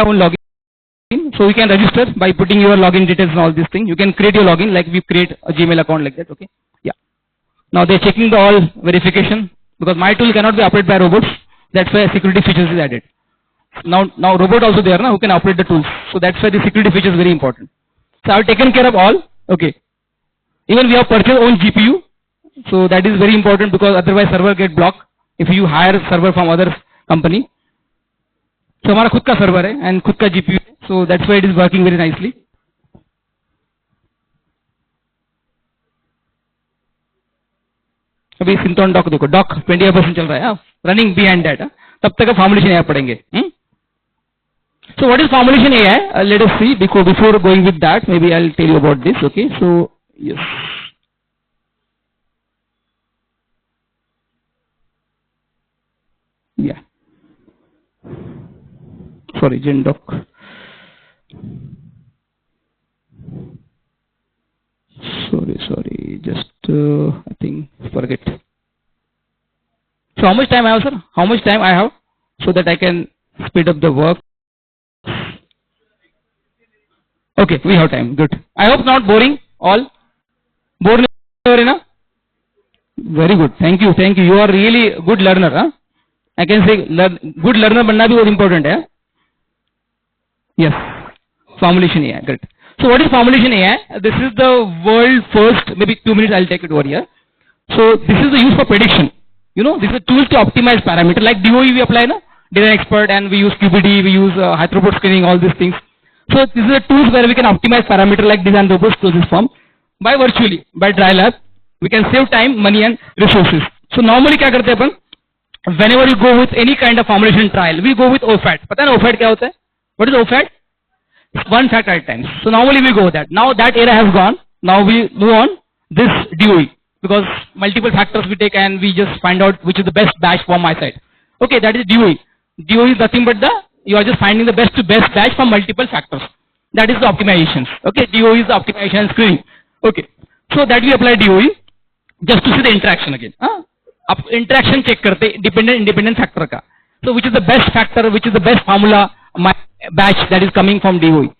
own login. So you can register by putting your login details and all these things. You can create your login like we create a Gmail account like that. Okay. Yeah. Now they're checking the all verification because my tool cannot be operated by robots. That's why security features is added. Now robot also there now who can operate the tools. So that's why the security feature is very important. So I've taken care of all. Okay. Even we have purchased own GPU. So that is very important because otherwise server get blocked if you hire a server from other company. So हमारा खुद का server है and खुद का GPU है. So that's why it is working very nicely. अभी Synthon doc देखो doc 20% चल रहा है running behind that. तब तक formulation AI पढ़ेंगे. So what is formulation AI? Let us see before going with that. Maybe I'll tell you about this. Okay. So yes. Yeah. Sorry, GenDoc. Sorry. Just I think forget. So how much time I have, sir? How much time I have so that I can speed up the work? Okay, we have time. Good. I hope not boring. All boring. Very good. Thank you. You are really good learner. Huh? I can say good learner बनना भी बहुत important है. Yes. Formulation AI. Good. So what is formulation AI? This is the world first. Maybe 2 minutes. I'll take it over here. So this is the use for prediction. You know, this is a tool to optimize parameter like DOE we apply na Design Expert, and we use QBD, we use high throughput screening, all these things. So this is a tool where we can optimize parameter like design robots to this form by virtually by dry lab. We can save time, money and resources. So normally क्या करते हैं अपन? Whenever you go with any kind of formulation trial, we go with OFAT. पता है ना OFAT क्या होता है? What is OFAT? One fact at times. So normally we go with that. Now that era has gone. Now we move on this DOE because multiple factors we take and we just find out which is the best batch from my side. Okay, that is DOE. DOE is nothing but you are just finding the best batch from multiple factors. That is the optimizations. Okay, DOE is the optimization and screening. Okay, so that we apply DOE just to see the interaction again. अब interaction check करते independent factor का. So which is the best factor, which is the best formula my batch that is coming from DOE.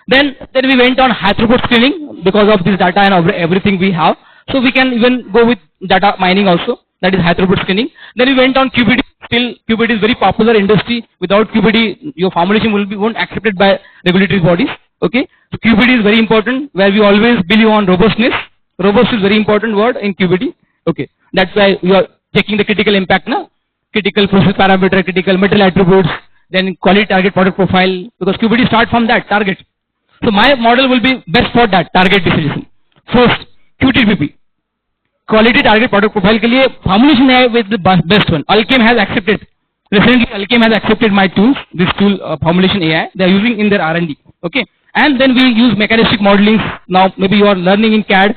Then we went on high throughput screening because of this data and everything we have. So we can even go with data mining also. That is high throughput screening. Then we went on QBD. Still QBD is very popular industry. Without QBD, your formulation won't accepted by regulatory bodies. Okay. So QBD is very important where we always believe on robustness. Robust is very important word in QBD. Okay. That's why you are checking the critical impact now. Critical process parameter, critical material attributes, then quality target product profile, because QBD start from that target. So my model will be best for that target decision. First, QTPP. Quality target product profile के लिए formulation है with the best one. Alchem has accepted. Recently, Alchem has accepted my tools. This tool, formulation AI, they are using in their R&D. Okay, and then we use mechanistic modeling. Now maybe you are learning in CAD.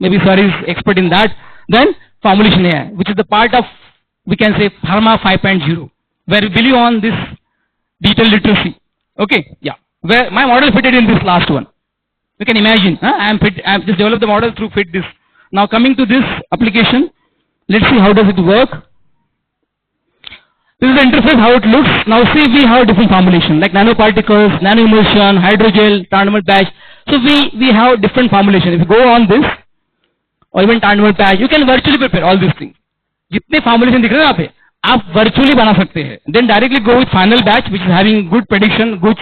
Maybe sir is expert in that. Then formulation AI, which is the part of we can say Pharma 5.0, where we believe on this digital literacy. Okay, yeah, where my model fitted in this last one. You can imagine. I am just developed the model through fit this. Now coming to this application, let's see how does it work. This is the interface, how it looks. Now see, we have different formulation like nanoparticles, nanoemulsion, hydrogel, Tarnmal patch. So we have different formulation. If you go on this, or even Tarnmal patch, you can virtually prepare all these things. जितने formulation दिख रहे हैं यहाँ पे, आप virtually बना सकते हैं. Then directly go with final batch, which is having good prediction, good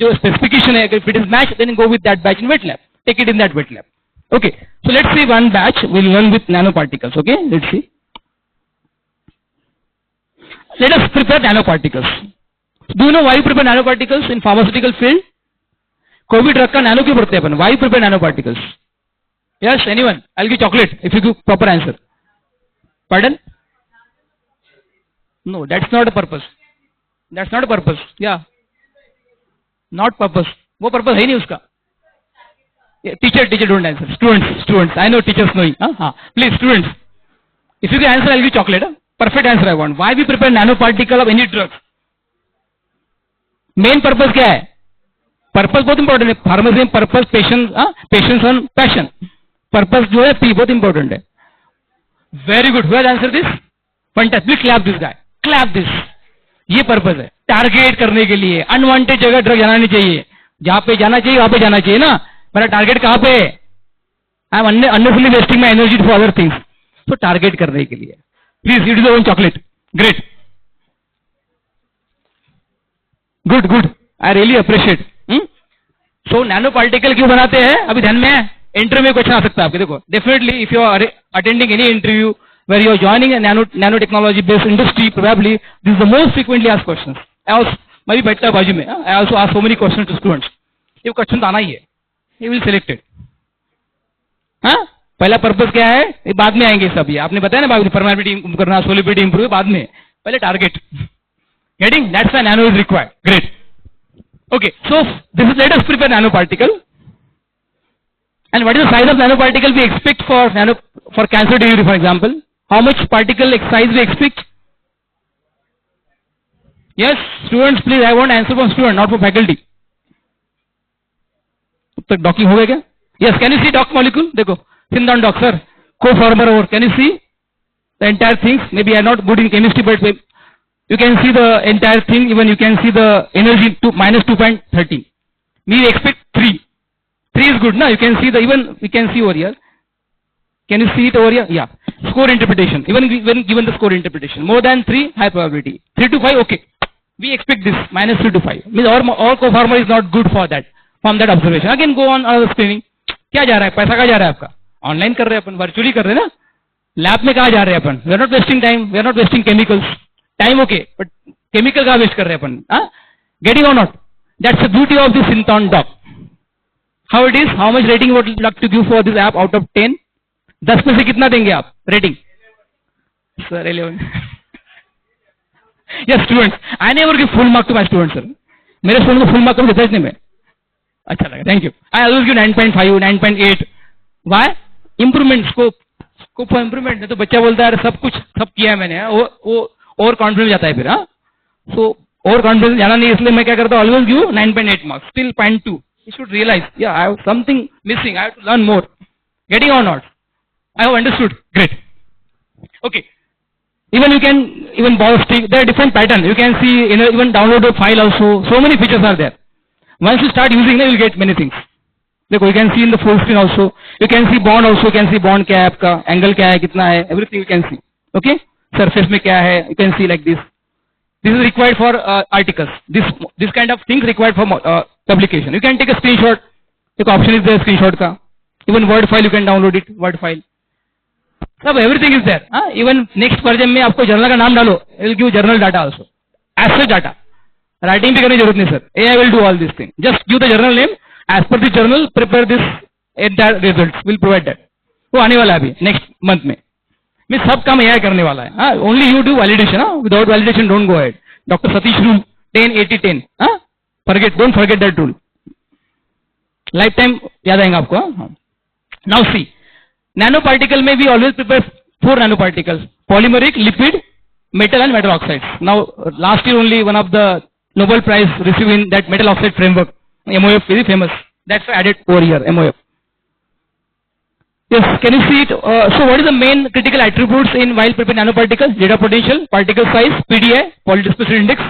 जो specification है. If it is match, then go with that batch in wet lab. Take it in that wet lab. Okay, so let's see one batch. We'll run with nanoparticles. Okay, let's see. Let us prepare nanoparticles. Do you know why you prepare nanoparticles in pharmaceutical field? COVID drug का nano क्यों पढ़ते हैं अपन? Why you prepare nanoparticles? Yes, anyone? I'll give chocolate if you give proper answer. Pardon? No, that's not a purpose. That's not a purpose. Yeah. Not purpose. वो purpose है नहीं उसका. Yeah, teacher don't answer. Students. I know teachers knowing. Please, students. If you can answer, I'll give chocolate. Perfect answer I want. Why we prepare nanoparticle of any drug? Main purpose क्या है? Purpose बहुत important है. Pharmacy में purpose, patience and passion. Purpose जो है P बहुत important है. Very good. Who has answered this? Fantastic. Please clap this guy. Clap this. ये पर्पज है, टारगेट करने के लिए। अनवांटेड जगह ड्रग जाना नहीं चाहिए, जहां पे जाना चाहिए वहां पे जाना चाहिए ना। मेरा टारगेट कहां पे है? I am unnecessarily wasting my energy for other things. तो टारगेट करने के लिए please eat your own chocolate. Great, good good, I really appreciate. So nano particle क्यों बनाते हैं? अभी ध्यान में है, इंटरव्यू में क्वेश्चन आ सकता है आपके। देखो, definitely if you are attending any interview where you are joining a nanotechnology based industry, probably this is the most frequently asked questions. I also मैं भी बैठता है बाजू में, I also ask so many questions to students. ये question तो आना ही है, he will select it. हाँ, पहला पर्पस क्या है? ये बाद में आएंगे सब। ये आपने बताया ना, बाद में परमेबिलिटी इंप्रूव करना, सोलिबिलिटी इंप्रूव बाद में, पहले target. Getting? That's why nano is required. Great. Okay, so this is, let us prepare nanoparticle. And what is the size of nanoparticle we expect for cancer delivery, for example? How much particle size we expect? Yes, students, please, I want answer from student, not from faculty. अब तक docking हो गया क्या? Yes, can you see dock molecule? देखो, Synthon dock, sir, co-former over. Can you see the entire things? Maybe I am not good in chemistry, but you can see the entire thing. Even you can see the energy to minus 2.30. We expect 3. 3 is good, na? You can see the, even we can see over here. Can you see it over here? Yeah. Score interpretation. Even given the score interpretation, more than 3, high probability. 3 to 5, okay. We expect this minus 3 to 5. Means our co-former is not good for that. From that observation, again go on another screening. क्या जा रहा है? पैसा कहाँ जा रहा है आपका? ऑनलाइन कर रहे हैं अपन, वर्चुअली कर रहे हैं ना। लैब में कहाँ जा रहे हैं अपन? We are not wasting time, we are not wasting chemicals. Time okay, but chemical कहाँ वेस्ट कर रहे हैं अपन? गेटिंग और not? That's the beauty of this Synthon dock. How it is? How much rating would you like to give for this app out of 10? 10 में से कितना देंगे आप rating? Sir 11. Yes, students, I never give full mark to my students, sir. मेरे student को full mark कभी देता नहीं मैं। अच्छा लगा, thank you. I always give 9.5, 9.8. Why? Improvement, scope for improvement. नहीं तो बच्चा बोलता है सब कुछ सब किया है मैंने, वो ओवर कॉन्फिडेंस जाता है फिर। हाँ, सो ओवर कॉन्फिडेंस जाना नहीं, इसलिए मैं क्या करता हूँ, always give 9.8 marks, still 0.2. You should realize, yeah, I have something missing, I have to learn more. Getting or not? I have understood. Great. Okay. Even you can even borrow stick. There are different patterns. You can see even download a file also. So many features are there. Once you start using them, you will get many things. देखो, you can see in the full screen also. You can see bond also. You can see bond क्या है आपका, angle क्या है, कितना है, everything you can see. Okay. Surface में क्या है, you can see like this. This is required for articles. This kind of things required for publication. You can take a screenshot. The option is there, screenshot का. Even Word file you can download it. Word file. सब everything is there. Even next version में आपको journal का नाम डालो, it will give journal data also. Access data. Writing भी करने की जरूरत नहीं sir. AI will do all these things. Just give the journal name. As per the journal, prepare this entire results. Will provide that. वो आने वाला है अभी next month में. मैं सब काम AI करने वाला है. Only you do validation. Without validation, don't go ahead. Dr. Satish rule 10-80-10. Don't forget that rule. Lifetime याद आएगा आपको. Now see, nanoparticle में we always prepare 4 nanoparticles: polymeric, lipid, metal and metal oxides. Now last year only one of the Nobel Prize received in that metal oxide framework, MOF, very famous. That's why I added over here, MOF. Yes, can you see it? So what is the main critical attributes in while preparing nanoparticles? Data potential, particle size, PDI, polydispersal index,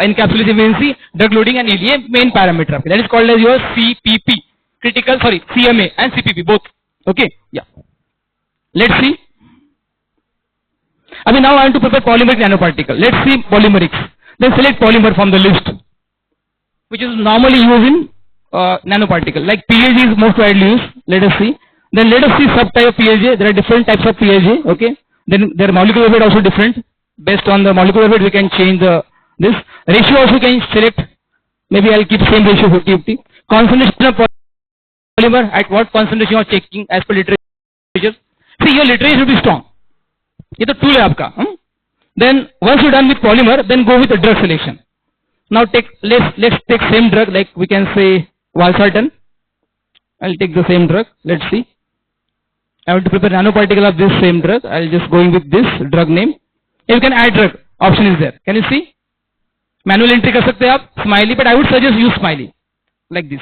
encapsulation efficiency, drug loading and yield. Main parameter. That is called as your CPP. CMA and CPP both. Okay, yeah. Let's see. I mean, now I want to prepare polymeric nanoparticle. Let's see polymerics. Then select polymer from the list, which is normally used in nanoparticle. Like PAG is most widely used. Let us see. Then let us see subtype of PAG. There are different types of PAG. Okay. Then their molecular weight also different. Based on the molecular weight, we can change this ratio. Also can select. Maybe I'll keep same ratio 50-50. Concentration of polymer, at what concentration you are checking as per literature. See, your literature should be strong. ये तो tool है आपका. Then once you're done with polymer, then go with the drug selection. Now let's take same drug, like we can say valsartan. I'll take the same drug. Let's see. I want to prepare nanoparticle of this same drug. I'll just going with this drug name. You can add drug. Option is there. Can you see? Manual entry कर सकते हैं आप. Smiley, but I would suggest use Smiley like this.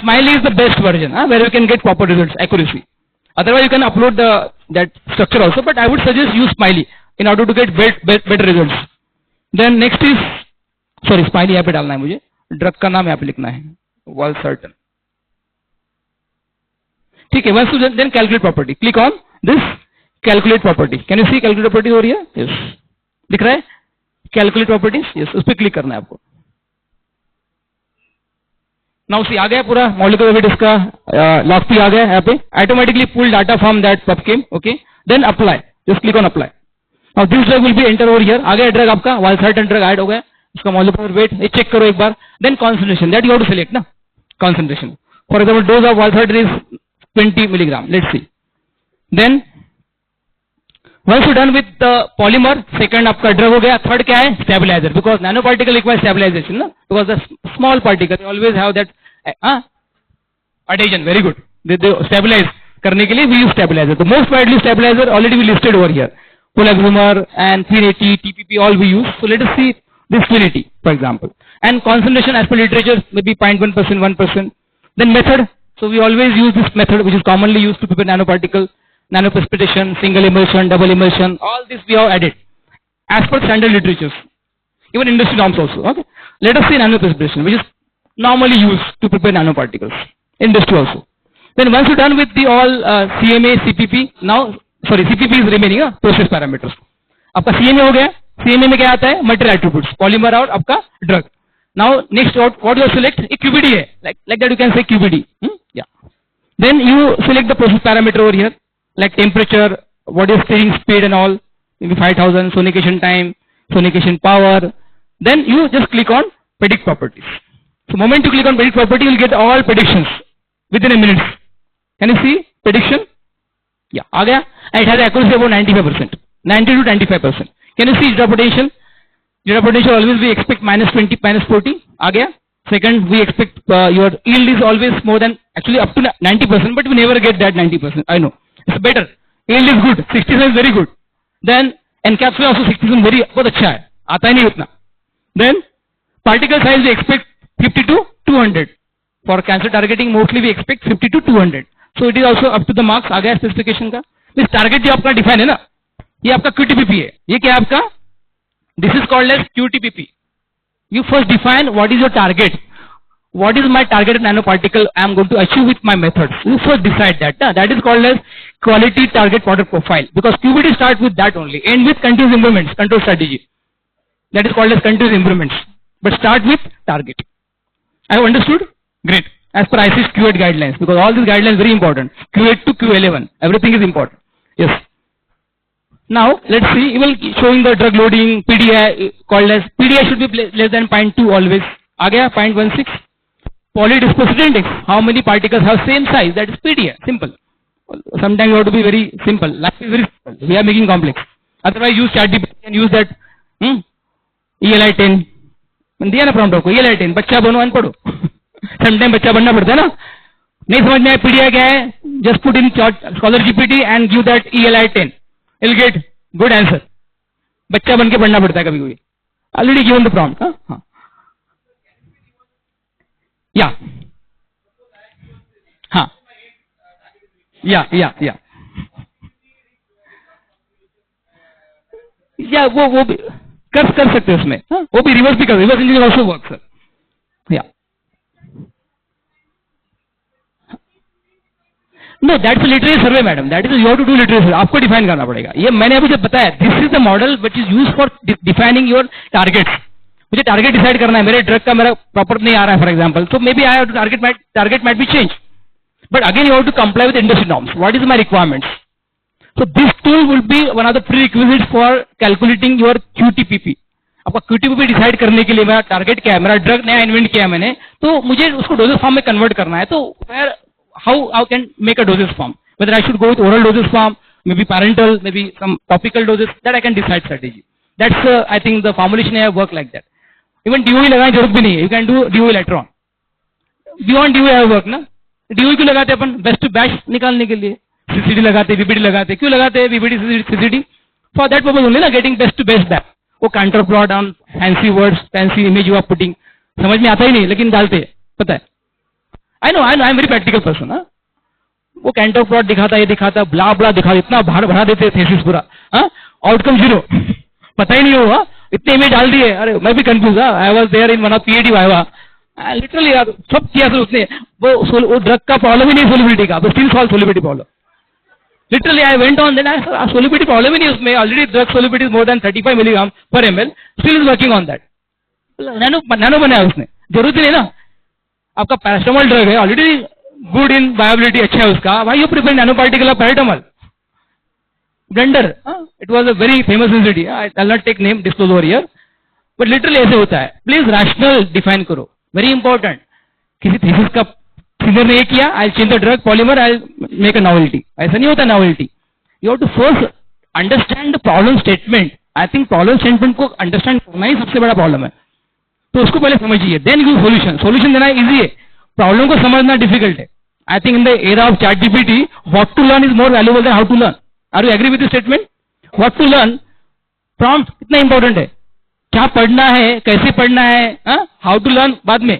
Smiley is the best version, where you can get proper results, accuracy. Otherwise, you can upload that structure also, but I would suggest use Smiley in order to get better results. Then next is, sorry smiley यहाँ पे डालना है मुझे, drug का नाम यहाँ पे लिखना है, वालसर्टन, ठीक है। Once then calculate property, click on this calculate property, can you see calculate property हो रही है, यस दिख रहा है कैलकुलेट प्रॉपर्टीज, यस उस पर क्लिक करना है आपको। नाउ सी आ गया पूरा मॉलिक्यूलर वेट इसका, लॉग पी आ गया यहाँ पे, automatically pull data from that PubChem, okay then apply, just click on apply. Now this drug will be enter over here, आ गया ड्रग आपका वालसर्टन ड्रग ऐड हो गया, इसका मॉलिक्यूलर वेट ये चेक करो एक बार, then concentration that you have to select ना, concentration for example dose of valsartan is 20 milligram, let's see. Then once you done with the polymer, second आपका ड्रग हो गया, थर्ड क्या है stabiliser, because nano particle requires stabilisation ना, because the small particle always have that adhesion, very good, they stabilize करने के लिए we use stabilizer, the most widely stabilizer already we listed over here, Polaxumer and 380 TPP all we use. So let us see this 380 for example, and concentration as per literature maybe 0.1%, 1%. Then method, so we always use this method which is commonly used to prepare nanoparticle, nanoprecipitation, single emulsion, double emulsion, all this we have added as per standard literatures, even industry norms also. Okay, let us see nanoprecipitation, which is normally used to prepare nanoparticles, industry also. Then once you're done with the all CMA, CPP, now sorry CPP is remaining, process parameters. आपका CMA हो गया, CMA में क्या आता है material attributes, polymer और आपका drug. Now next what you select, एक QBD है, like that you can say QBD. Yeah. Then you select the process parameter over here, like temperature, what is stirring speed and all, maybe 5000, sonication time, sonication power. Then you just click on predict properties. So moment you click on predict property, you will get all predictions within a minute. Can you see prediction? Yeah, आ गया, and it has accuracy about 95%, 90 to 95%. Can you see zero potential? Zero potential always we expect -20, -40. आ गया. Second, we expect your yield is always more than, actually up to 90%, but we never get that 90%. I know it's better. Yield is good, 67 is very good. Then encapsulation also 67 very बहुत अच्छा है, आता ही नहीं उतना. Then particle size we expect 50 to 200. For cancer targeting mostly we expect 50 to 200. So it is also up to the marks. आ गया specification का. इस target जो आपका डिफाइन है ना, ये आपका QTPP है. ये क्या है आपका? This is called as QTPP. You first define what is your target. What is my targeted nanoparticle I am going to achieve with my methods. You first decide that. That is called as quality target product profile. Because QBD starts with that only. End with continuous improvements, control strategy. That is called as continuous improvements. But start with target. I have understood? Great. As per IC's Q8 guidelines, because all these guidelines very important. Q8 to Q11, everything is important. Yes. Now let's see. You will showing the drug loading, PDI called as PDI should be less than 0.2 always. आ गया 0.16. Polydispersity index. How many particles have same size? That is PDI. Simple. Sometimes you have to be very simple. Life is very simple. We are making complex. Otherwise, use ChatGPT and use that ELI 10. दिया ना prompt आपको ELI 10. बच्चा बनो अन पढ़ो. Sometimes बच्चा बनना पड़ता है ना. नहीं समझ में आया PDI क्या है? Just put in Scholar GPT and give that ELI 10. You'll get good answer. बच्चा बन के पढ़ना पड़ता है कभी-कभी. Already given the prompt. हाँ. Yeah. हाँ. Yeah. या वो भी कर सकते हैं उसमें. हाँ? वो भी रिवर्स भी कर, reverse engineering also work sir. या no that's literature survey madam. That is you have to do literature. आपको डिफाइन करना पड़ेगा. ये मैंने अभी जब बताया, this is the model which is used for defining your targets. मुझे टारगेट डिसाइड करना है, मेरे ड्रग का मेरा प्रॉपर नहीं आ रहा है फॉर एग्जांपल, तो maybe I have to target might be change, but again you have to comply with industry norms. What is my requirements? So this tool will be one of the prerequisites for calculating your QTPP. आपका QTPP decide करने के लिए मेरा target क्या है, मेरा drug नया invent किया है मैंने, तो मुझे उसको डोजेस फॉर्म में कन्वर्ट करना है. तो how can make a dosage form, whether I should go with oral dosage form, maybe parenteral, maybe some topical doses, that I can decide strategy. That's I think the formulation I have worked like that. Even DOE लगाने जरूरत भी नहीं है, you can do DOE later on. Beyond DOE I have worked ना. DOE क्यों लगाते अपन? Best batch निकालने के लिए. CCD लगाते, VBD लगाते. क्यों लगाते हैं VBD, CCD? For that purpose only ना, getting best to best back. वो counter plot on fancy words, fancy image you are putting, समझ में आता ही नहीं, लेकिन डालते हैं, पता है. I know, I'm very practical person. हाँ, वो counter plot दिखाता, ये दिखाता, blah blah दिखा, इतना भार बढ़ा देते थेसिस पूरा. हाँ, आउटकम जीरो, पता ही नहीं होगा. इतने इमेज डाल दिए, अरे मैं भी confuse, I was there in one of PhD viva, literally यार सब किया सर उसने, वो ड्रग का प्रॉब्लम ही नहीं सोलिबिलिटी का, बस still solve solubility problem. Literally, I went on, then I said, solubility problem in use, already drug solubility is more than 35 milligram per ml, still is working on that. Nano बनाया उसने, जरूरत ही नहीं ना, आपका paracetamol drug है, already good in bioavailability अच्छा है उसका, why you prepare nano particle paracetamol? Blender, it was a very famous institute, I will not take name disclose over here, but literally ऐसे होता है. प्लीज रैशनल डिफाइन करो, very important. किसी thesis का senior ने किया, I change the drug polymer, I make a novelty, ऐसा नहीं होता novelty. You have to first understand the problem statement. I think problem statement को अंडरस्टैंड करना ही सबसे बड़ा प्रॉब्लम है, तो उसको पहले समझिए, देन गिव सॉल्यूशन. सॉल्यूशन देना इजी है, प्रॉब्लम को समझना डिफिकल्ट है. I think in the era of chat GPT, what to learn is more valuable than how to learn. Are you agree with this statement? What to learn, prompt कितना important है, क्या पढ़ना है, कैसे पढ़ना है, हाउ टू लर्न बाद में.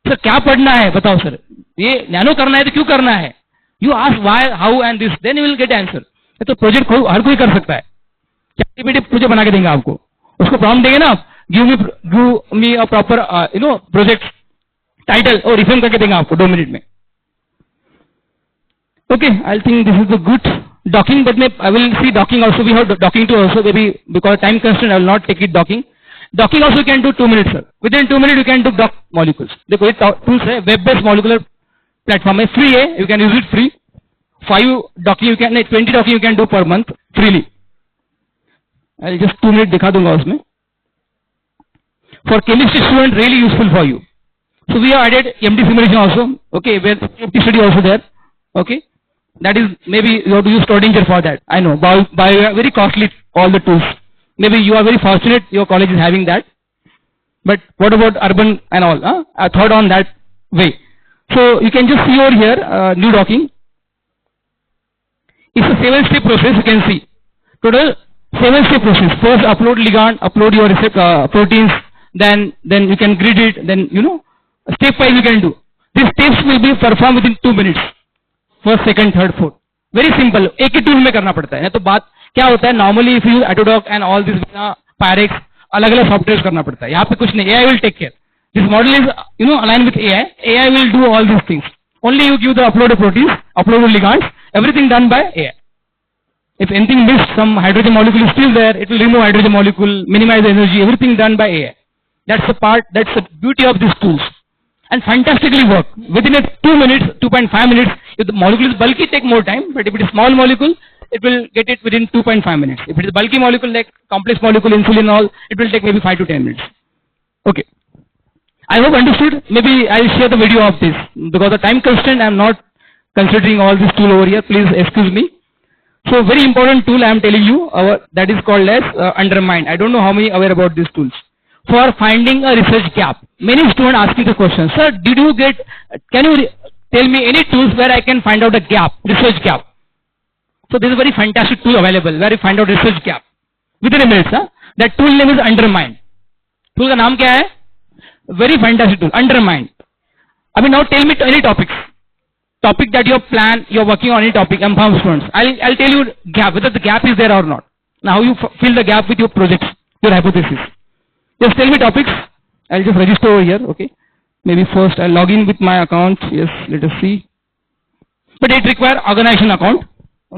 सर क्या पढ़ना है बताओ सर, ये नैनो करना है तो क्यों करना है, you ask why, how and this, then you will get answer. तो प्रोजेक्ट हर कोई कर सकता है, चैट जीपीटी प्रोजेक्ट बना के देंगे आपको, उसको प्रॉम्प्ट देंगे ना, give me a proper project title और रिफेम करके देंगे आपको 2 मिनट में. Okay, I think this is the good docking, but I will see docking also. We have docking too also, maybe because time constraint I will not take it docking. Docking also you can do 2 minutes, sir. Within 2 minutes you can do dock molecules. देखो ये tools है, web based molecular platform है, free है, you can use it free. 5 docking you can, 20 docking you can do per month freely. I will just 2 minutes दिखा दूंगा उसमें. For chemistry student really useful for you. So we have added MD simulation also. Okay, where safety study also there. Okay. That is, maybe you have to use Schrodinger for that. I know, by very costly all the tools. Maybe you are very fortunate your college is having that. But what about urban and all? I thought on that way. So you can just see over here, new docking. It's a 7-step process, you can see. Total 7-step process. First upload ligand, upload your proteins, then you can grid it, then step wise you can do. These steps will be performed within 2 minutes. First second third fourth, very simple, एक ही tool में करना पड़ता है. तो बात क्या होता है, normally if you AutoDock and all this PyRx, अलग अलग सॉफ्टवेयर करना पड़ता है. यहाँ पे कुछ नहीं, AI will take care. This model is align with AI. AI will do all this things. Only you give the upload proteins, upload ligands, everything done by AI. If anything missed, some hydrogen molecule is still there, it will remove hydrogen molecule, minimize the energy, everything done by AI. That's the part, that's the beauty of these tools. And fantastically work. Within 2 minutes, 2.5 minutes, if the molecule is bulky, take more time, but if it is small molecule, it will get it within 2.5 minutes. If it is bulky molecule like complex molecule, insulin and all, it will take maybe 5 to 10 minutes. Okay. I hope understood. Maybe I'll share the video of this. Because of time constraint, I'm not considering all this tool over here. Please excuse me. So very important tool I am telling you, that is called as Undermind. I don't know how many are aware about these tools. For finding a research gap. Many students asking the question, sir, can you tell me any tools where I can find out a gap, research gap? So this is a very fantastic tool available where you find out research gap. Within a minute, that tool name is Undermind. Tool का नाम क्या है? Very fantastic tool, Undermind. I mean now tell me any topics. Topic that you plan, you're working on any topic, M.Pharm students. I'll tell you gap, whether the gap is there or not. Now how you fill the gap with your projects, your hypothesis. Just tell me topics. I'll just register over here, okay. Maybe first I'll log in with my account. Yes, let us see. But it requires organization account,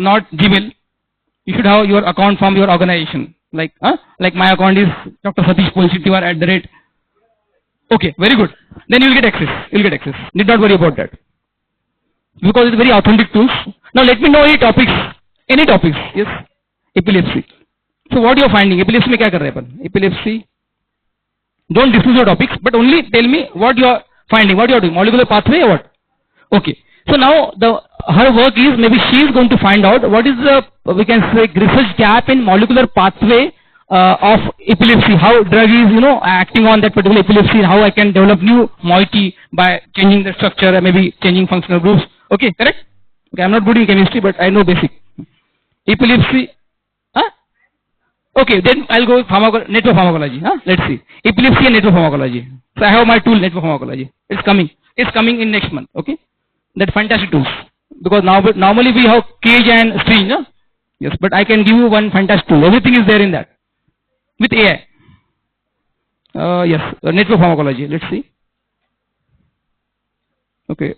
not Gmail. You should have your account from your organization. Like my account is Dr. Satish Polsitiwar @ Okay, very good. Then you'll get access. Need not worry about that. Because it's very authentic tools. Now let me know any topics. Yes, epilepsy. So what you're finding? Epilepsy में क्या कर रहे हैं अपन? Epilepsy. Don't discuss your topics, but only tell me what you are finding, what you are doing. Molecular pathway or what? Okay. So now her work is, maybe she is going to find out what is the, we can say, research gap in molecular pathway of epilepsy. How drug is, acting on that particular epilepsy. How I can develop new moiety by changing the structure, maybe changing functional groups. Okay, correct? Okay, I'm not good in chemistry, but I know basic. Epilepsy. Okay, then I'll go network pharmacology. Let's see. Epilepsy and network pharmacology. So I have my tool, network pharmacology. It's coming in next month. Okay, that fantastic tools. Because now, normally we have cage and string. Yes, but I can give you one fantastic tool. Everything is there in that with AI. Yes, network pharmacology. Let's see. Okay,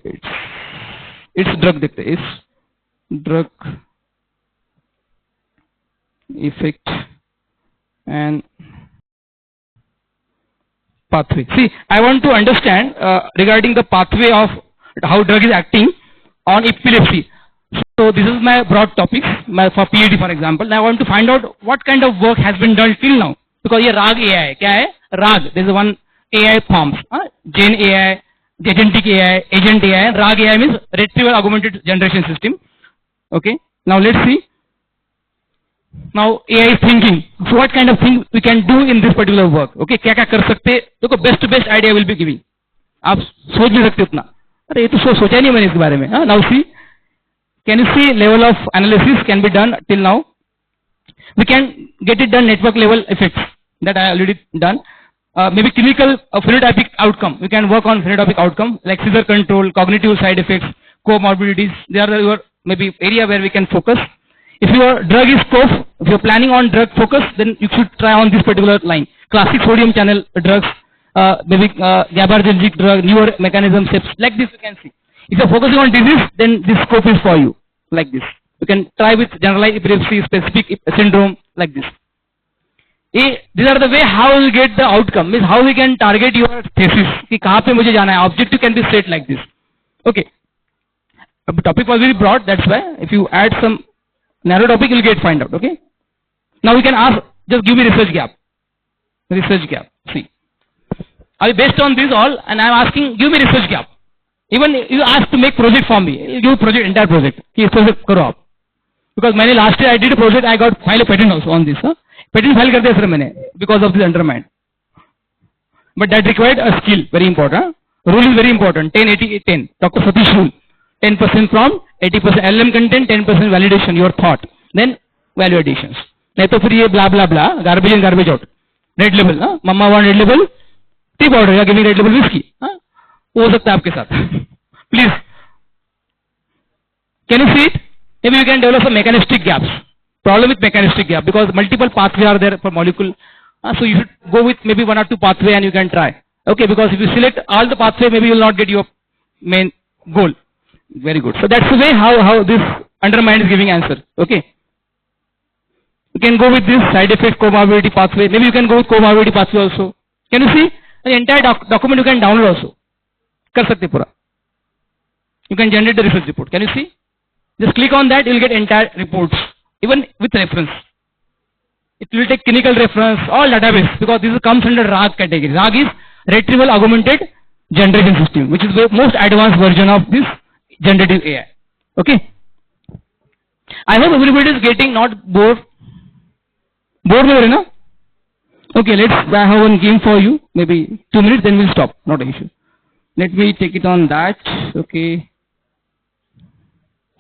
it's drug देखते हैं. It's drug effect and pathway. See, I want to understand regarding the pathway of how drug is acting on epilepsy. So this is my broad topics for PhD, for example. Now I want to find out what kind of work has been done till now. Because ये RAG AI है, क्या है? RAG. There is one AI forms. Gen AI, Agentic AI, Agent AI. RAG AI means Retrieval Augmented Generation System. Okay. Now let's see. Now AI is thinking. So what kind of thing we can do in this particular work? Okay. क्या क्या कर सकते? देखो best idea will be giving. आप सोच नहीं सकते उतना. अरे ये तो सोचा नहीं मैंने इसके बारे में. Now see. Can you see level of analysis can be done till now? We can get it done network level effects that I already done. Maybe clinical phenotypic outcome. We can work on phenotypic outcome like seizure control, cognitive side effects, comorbidities. They are your maybe area where we can focus. If your drug is COF, if you are planning on drug focus, then you should try on this particular line. Classic sodium channel drugs, maybe GABAergic drug, newer mechanism steps like this you can see. If you are focusing on disease, then this scope is for you, like this. You can try with generalized epilepsy, specific syndrome, like this. These are the way how we get the outcome, means how we can target your thesis. कि कहाँ पे मुझे जाना है, objective can be set like this. Okay. The topic was very broad, that's why if you add some narrow topic, you will get find out. Okay. Now we can ask, just give me research gap. Research gap. See. Based on this all, and I am asking, give me research gap. Even you ask to make project for me, you give project, entire project. कि इस project करो आप. Because मैंने last year I did a project, I got file a patent also on this. Patent file कर दिया sir मैंने because of this undermined. But that required a skill, very important. Rule is very important. 10-80-10. Dr. Satish rule. 10% prompt, 80% LM content, 10% validation, your thought. Then value additions. नहीं तो फिर ये blah blah blah, garbage in garbage out. Red label, mama want red label, tea powder, या giving red label whiskey. हो सकता है आपके साथ. Please. Can you see it? Maybe you can develop some mechanistic gaps. Problem with mechanistic gap because multiple pathways are there for molecule. So you should go with maybe one or two pathway and you can try. Okay, because if you select all the pathway, maybe you will not get your main goal. Very good. So that's the way how this undermined is giving answer. Okay. You can go with this side effect comorbidity pathway. Maybe you can go with comorbidity pathway also. Can you see? The entire document you can download also. कर सकते पूरा. You can generate the research report. Can you see? Just click on that, you will get entire reports, even with reference. It will take clinical reference, all database, because this comes under RAG category. RAG is Retrieval Augmented Generation System, which is the most advanced version of this generative AI. Okay. I hope everybody is getting not bored. Bored हो रहे ना? Okay, I have one game for you. Maybe 2 minutes, then we'll stop. Not an issue. Let me take it on that. Okay.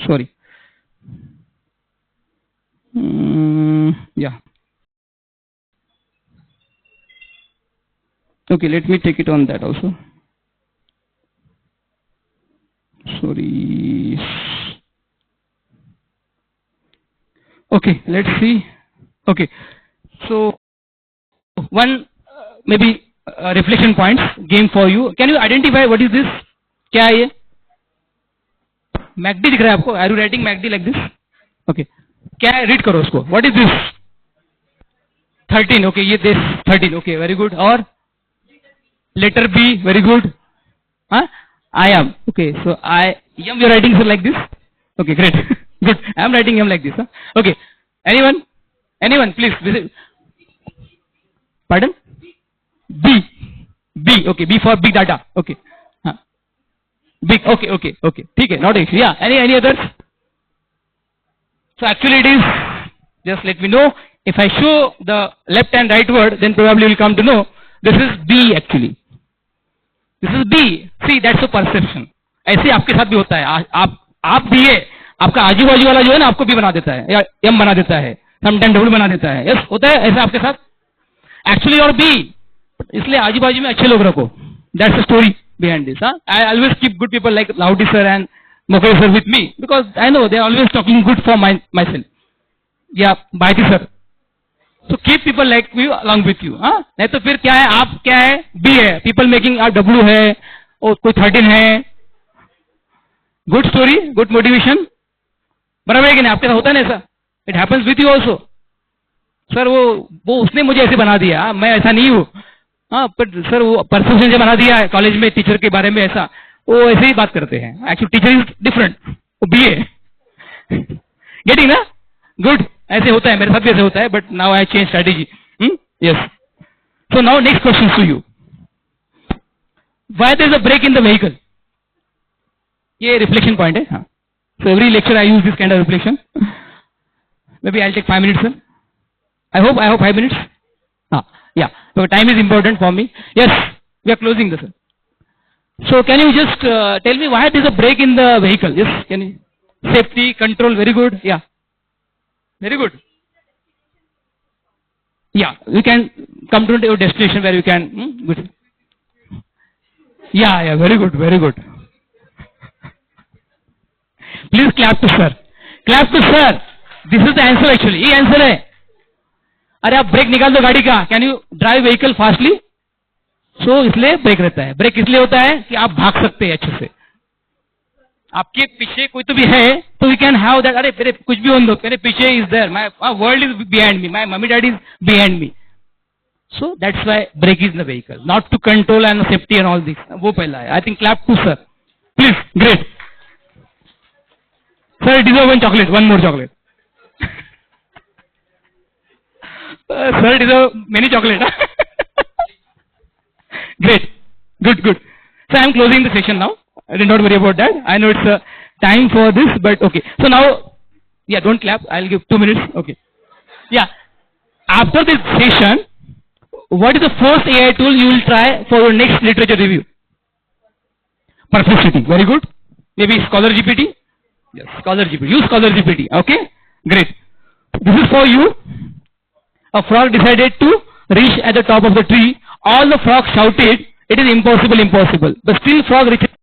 Sorry. Yeah. Okay, let me take it on that also. Sorry. Okay, let's see. Okay. So, one maybe reflection points game for you. Can you identify what is this? क्या है ये? MACD दिख रहा है आपको? Are you writing MACD like this? Okay. क्या है? Read करो उसको. What is this? 13. Okay, ये this 13. Okay, very good. और letter B, very good. Huh? I am. Okay, so you are writing so like this. Okay, great. Good. I am writing like this. Huh? Okay. Anyone? Anyone? Please visit. Pardon? B. B. Okay. B for big data. Okay. Huh. Big. Okay. Okay. Okay. ठीक है. Not issue. Yeah. Any others? So actually it is. Just let me know. If I show the left and right word, then probably you will come to know this is B actually. This is B. See, that's a perception. ऐसे आपके साथ भी होता है. आप भी है. आपका आजू बाजू वाला जो है ना आपको भी बना देता है या M बना देता है. समटाइम W बना देता है. Yes, होता है ऐसा आपके साथ. Actually और B. इसलिए आजू बाजू में अच्छे लोग रखो. That's the story behind this. I always keep good people like Lauti sir and Mukesh sir with me because I know they are always talking good for myself. Yeah, Bharti sir. So keep people like you along with you. हाँ, नहीं तो फिर क्या है, आप क्या है, B है, people making आप W है, और कोई 13 है. Good story, good motivation. बराबर है कि नहीं? आपके साथ होता है ना ऐसा? It happens with you also. Sir वो उसने मुझे ऐसे बना दिया, मैं ऐसा नहीं हूँ. हाँ, पर सर वो परसेप्शन से बना दिया है कॉलेज में टीचर के बारे में ऐसा, वो ऐसे ही बात करते हैं. एक्चुअली टीचर इज डिफरेंट, वो बी है. गेटिंग ना? गुड. ऐसे होता है, मेरे साथ भी ऐसे होता है, but now I change strategy. Yes. So now next question to you. Why there is a brake in the vehicle? ये रिफ्लेक्शन पॉइंट है. हाँ. So every lecture I use this kind of reflection. Maybe I take 5 minutes, sir. I hope 5 minutes. Yeah. So time is important for me. Yes, we are closing this. So can you just tell me why there is a brake in the vehicle? Yes, can you? Safety, control, very good. Yeah. Very good. Yeah, you can come to your destination where you can. Good. Yeah, very good, very good. Please clap to sir. Clap to sir. This is the answer actually. ये answer है. अरे आप break निकाल दो गाड़ी का. Can you drive vehicle fastly? So इसलिए brake रहता है. ब्रेक इसलिए होता है कि आप भाग सकते हैं अच्छे से. आपके पीछे कोई तो भी है तो वी कैन हैव दैट. अरे मेरे कुछ भी हो दो, मेरे पीछे is there, my world is behind me, my mummy daddy is behind me. So that's why brake is the vehicle, not to control and safety and all this. वो पहला है. I think clap to sir please. Great sir. Deserve one chocolate, one more chocolate. Sir, it is a many chocolate. Great, good. So I am closing the session now. Do not worry about that. I know it's time for this, but okay. So now, yeah, don't clap. I'll give 2 minutes. Okay. Yeah. After this session, what is the first AI tool you will try for your next literature review? Perplexity. Very good. Maybe Scholar GPT. Yes, Scholar GPT. Use Scholar GPT. Okay. Great. This is for you. A frog decided to reach at the top of the tree. All the frogs shouted, "It is impossible, impossible." But still frog reached